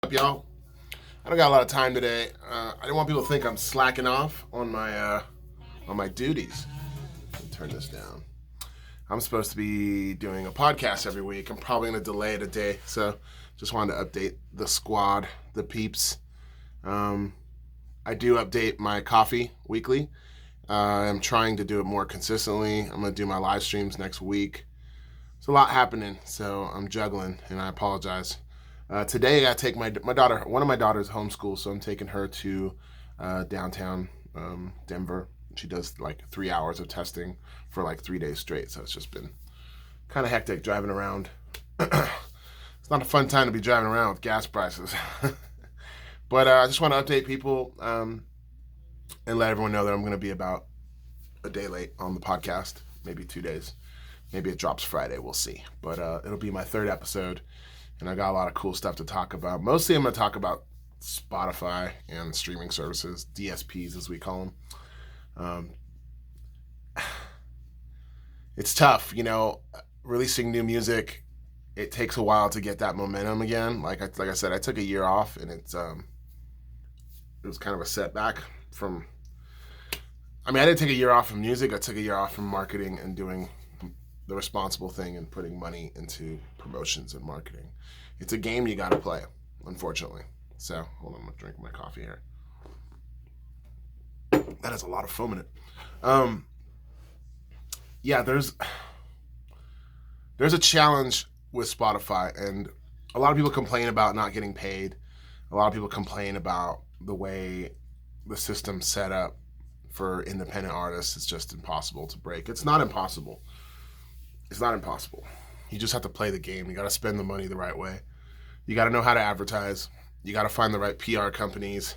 Up, y'all? I don't got a lot of time today. I don't want people to think I'm slacking off on my duties. Let me turn this down. I'm supposed to be doing a podcast every week. I'm probably going to delay it a day, so just wanted to update the squad, the peeps. I do update my coffee weekly. I'm trying to do it more consistently. I'm going to do my live streams next week. There's a lot happening, so I'm juggling, and I apologize. Today I take my daughter, one of my daughters homeschool, so I'm taking her to downtown Denver. She does like 3 hours of testing for like 3 days straight, so it's just been kind of hectic driving around. It's not a fun time to be driving around with gas prices. But I just want to update people and let everyone know that I'm going to be about a day late on the podcast, maybe 2 days. Maybe it drops Friday, we'll see. But it'll be my third episode, and I got a lot of cool stuff to talk about. Mostly I'm going to talk about Spotify and streaming services, DSPs as we call them. It's tough, releasing new music. It takes a while to get that momentum again. Like I said, I took a year off, and it was kind of a setback from... I didn't take a year off from music. I took a year off from marketing and doing the responsible thing and putting money into promotions and marketing. It's a game you got to play, unfortunately. So, hold on, I'm going to drink my coffee here. That has a lot of foam in it. Yeah, there's a challenge with Spotify, and a lot of people complain about not getting paid. A lot of people complain about the way the system's set up for independent artists. It's just impossible to break. It's not impossible. It's not impossible. You just have to play the game. You got to spend the money the right way. You got to know how to advertise. You got to find the right PR companies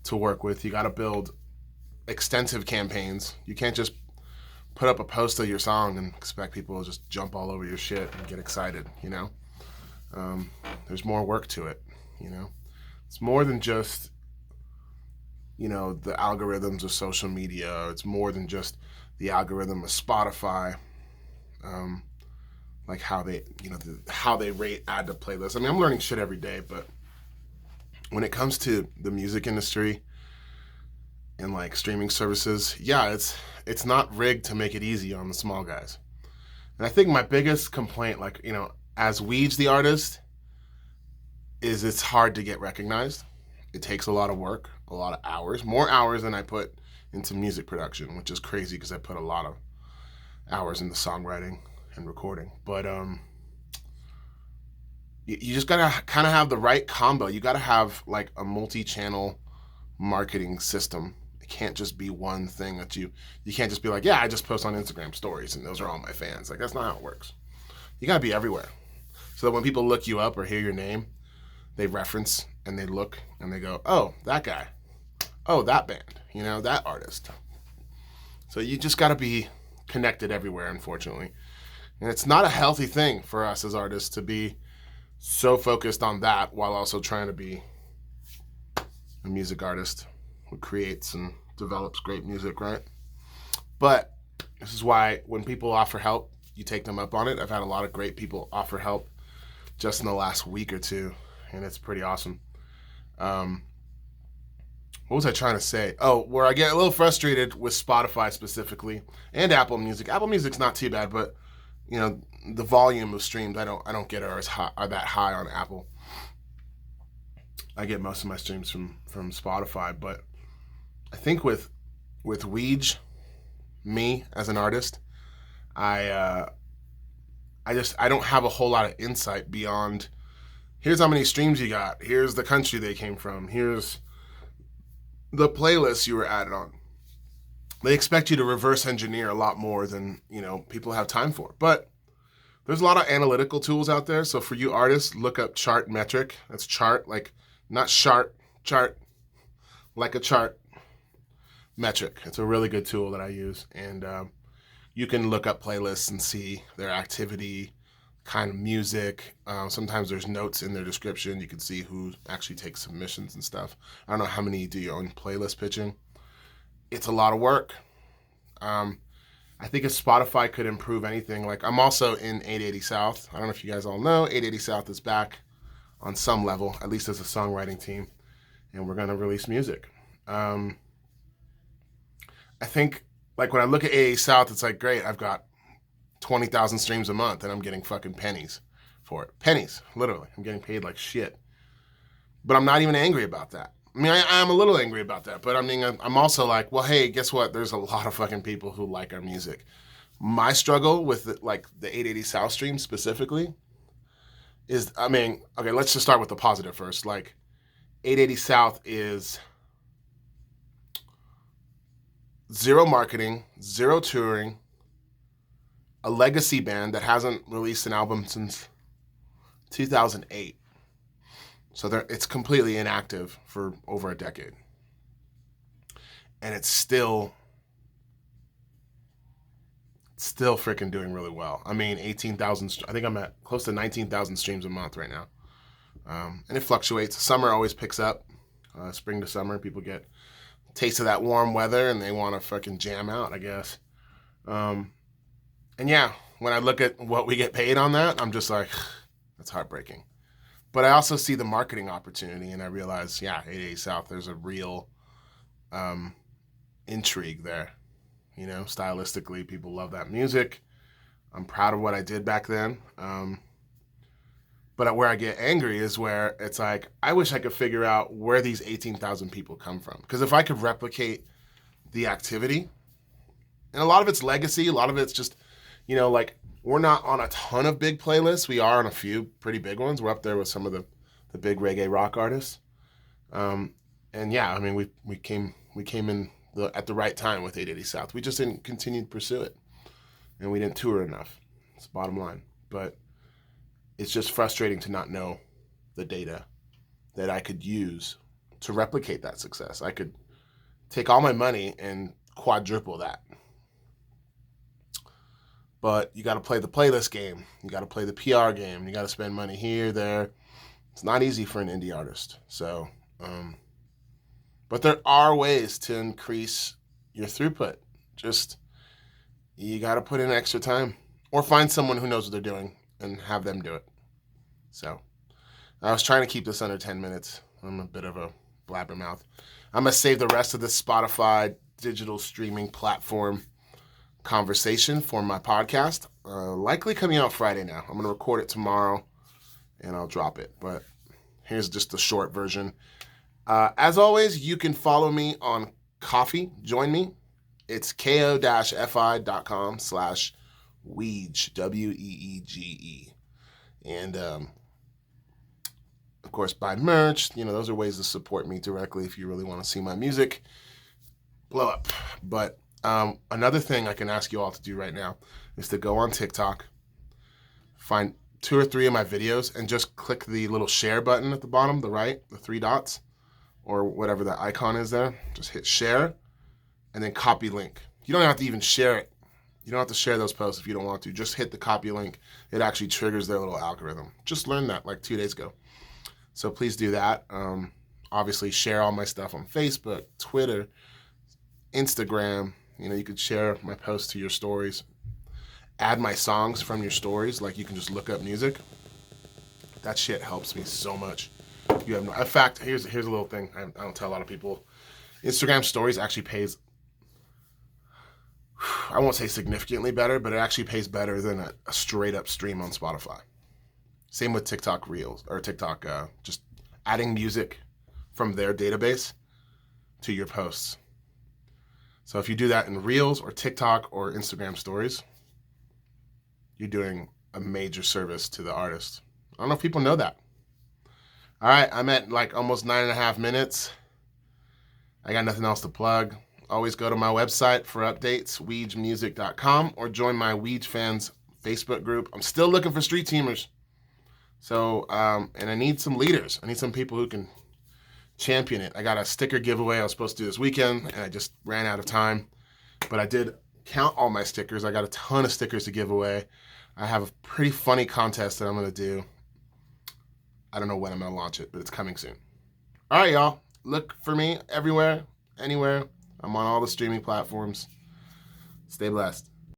to work with. You got to build extensive campaigns. You can't just put up a post of your song and expect people to just jump all over your shit and get excited, There's more work to it, It's more than just, the algorithms of social media. It's more than just the algorithm of Spotify. Like how they, how they rate, add to playlists. I'm learning shit every day, but when it comes to the music industry and like streaming services, yeah, it's not rigged to make it easy on the small guys. And I think my biggest complaint, as Weege the artist, is it's hard to get recognized. It takes a lot of work, a lot of hours, more hours than I put into music production, which is crazy because I put a lot of hours into songwriting and recording. But you just gotta kind of have the right combo. You gotta have like a multi-channel marketing system. It can't just be one thing that you can't just be like, yeah, I just post on Instagram stories and those are all my fans. Like, that's not how it works. You gotta be everywhere, so that when people look you up or hear your name, they reference and they look and they go, oh, that guy, oh, that band, that artist. So you just gotta be connected everywhere, unfortunately. And it's not a healthy thing for us as artists to be so focused on that while also trying to be a music artist who creates and develops great music, right? But this is why when people offer help, you take them up on it. I've had a lot of great people offer help just in the last week or two, and it's pretty awesome. What was I trying to say? Oh, where I get a little frustrated with Spotify specifically and Apple Music. Apple Music's not too bad, but the volume of streams I don't get are that high on Apple. I get most of my streams from Spotify, but I think with Weege, me as an artist, I don't have a whole lot of insight beyond here's how many streams you got, here's the country they came from, here's the playlists you were added on. They expect you to reverse engineer a lot more than, people have time for. But there's a lot of analytical tools out there. So for you artists, look up chart metric. That's chart, like not chart, like a chart metric. It's a really good tool that I use. And you can look up playlists and see their activity, kind of music. Sometimes there's notes in their description. You can see who actually takes submissions and stuff. I don't know how many do your own playlist pitching. It's a lot of work. I think if Spotify could improve anything, like I'm also in 880 South. I don't know if you guys all know, 880 South is back on some level, at least as a songwriting team, and we're gonna release music. I think like when I look at AA South, it's like, great, I've got 20,000 streams a month and I'm getting fucking pennies for it. Pennies, literally. I'm getting paid like shit. But I'm not even angry about that. I mean, I'm a little angry about that, but I mean, I'm also like, well, hey, guess what? There's a lot of fucking people who like our music. My struggle with the 880 South stream specifically is, I mean, okay, let's just start with the positive first. Like, 880 South is zero marketing, zero touring, a legacy band that hasn't released an album since 2008. So it's completely inactive for over a decade. And it's still freaking doing really well. I mean, 18,000, I think I'm at close to 19,000 streams a month right now. And it fluctuates. Summer always picks up. Spring to summer, people get a taste of that warm weather and they want to fucking jam out, I guess. And yeah, when I look at what we get paid on that, I'm just like, that's heartbreaking. But I also see the marketing opportunity and I realize, yeah, 880 South, there's a real intrigue there. You know, stylistically, people love that music. I'm proud of what I did back then. But where I get angry is where it's like, I wish I could figure out where these 18,000 people come from. Because if I could replicate the activity, and a lot of it's legacy, a lot of it's just, you know, like, we're not on a ton of big playlists. We are on a few pretty big ones. We're up there with some of the big reggae rock artists. And yeah, I mean, we came in at the right time with 880 South. We just didn't continue to pursue it. And we didn't tour enough. It's the bottom line. But it's just frustrating to not know the data that I could use to replicate that success. I could take all my money and quadruple that. But you got to play the playlist game. You got to play the PR game. You got to spend money here, there. It's not easy for an indie artist. So, but there are ways to increase your throughput. Just, you got to put in extra time or find someone who knows what they're doing and have them do it. So I was trying to keep this under 10 minutes. I'm a bit of a blabbermouth. I'm going to save the rest of the Spotify digital streaming platform conversation for my podcast. Likely coming out Friday now. I'm going to record it tomorrow and I'll drop it. But here's just the short version. As always, you can follow me on Coffee. Join me. It's ko-fi.com/weege, WEEGE. And, of course, buy merch. You know, those are ways to support me directly if you really want to see my music blow up. But another thing I can ask you all to do right now is to go on TikTok, find 2 or 3 of my videos, and just click the little share button at the bottom, the right, the 3 dots, or whatever the icon is there. Just hit share, and then copy link. You don't have to even share it. You don't have to share those posts if you don't want to. Just hit the copy link. It actually triggers their little algorithm. Just learned that like 2 days ago. So please do that. Obviously, share all my stuff on Facebook, Twitter, Instagram. You know, you could share my posts to your stories. Add my songs from your stories. Like, you can just look up music. That shit helps me so much. You have no. In fact, here's a little thing I don't tell a lot of people. Instagram stories actually pays, I won't say significantly better, but it actually pays better than a straight up stream on Spotify. Same with TikTok Reels, or TikTok, just adding music from their database to your posts. So if you do that in Reels or TikTok or Instagram stories, you're doing a major service to the artist. I don't know if people know that. All right, I'm at like almost 9.5 minutes. I got nothing else to plug. Always go to my website for updates, weegemusic.com, or join my Weege Fans Facebook group. I'm still looking for street teamers. So, and I need some leaders. I need some people who can champion it. I got a sticker giveaway I was supposed to do this weekend, and I just ran out of time. But I did count all my stickers. I got a ton of stickers to give away. I have a pretty funny contest that I'm going to do. I don't know when I'm going to launch it, but it's coming soon. All right, y'all. Look for me everywhere, anywhere. I'm on all the streaming platforms. Stay blessed.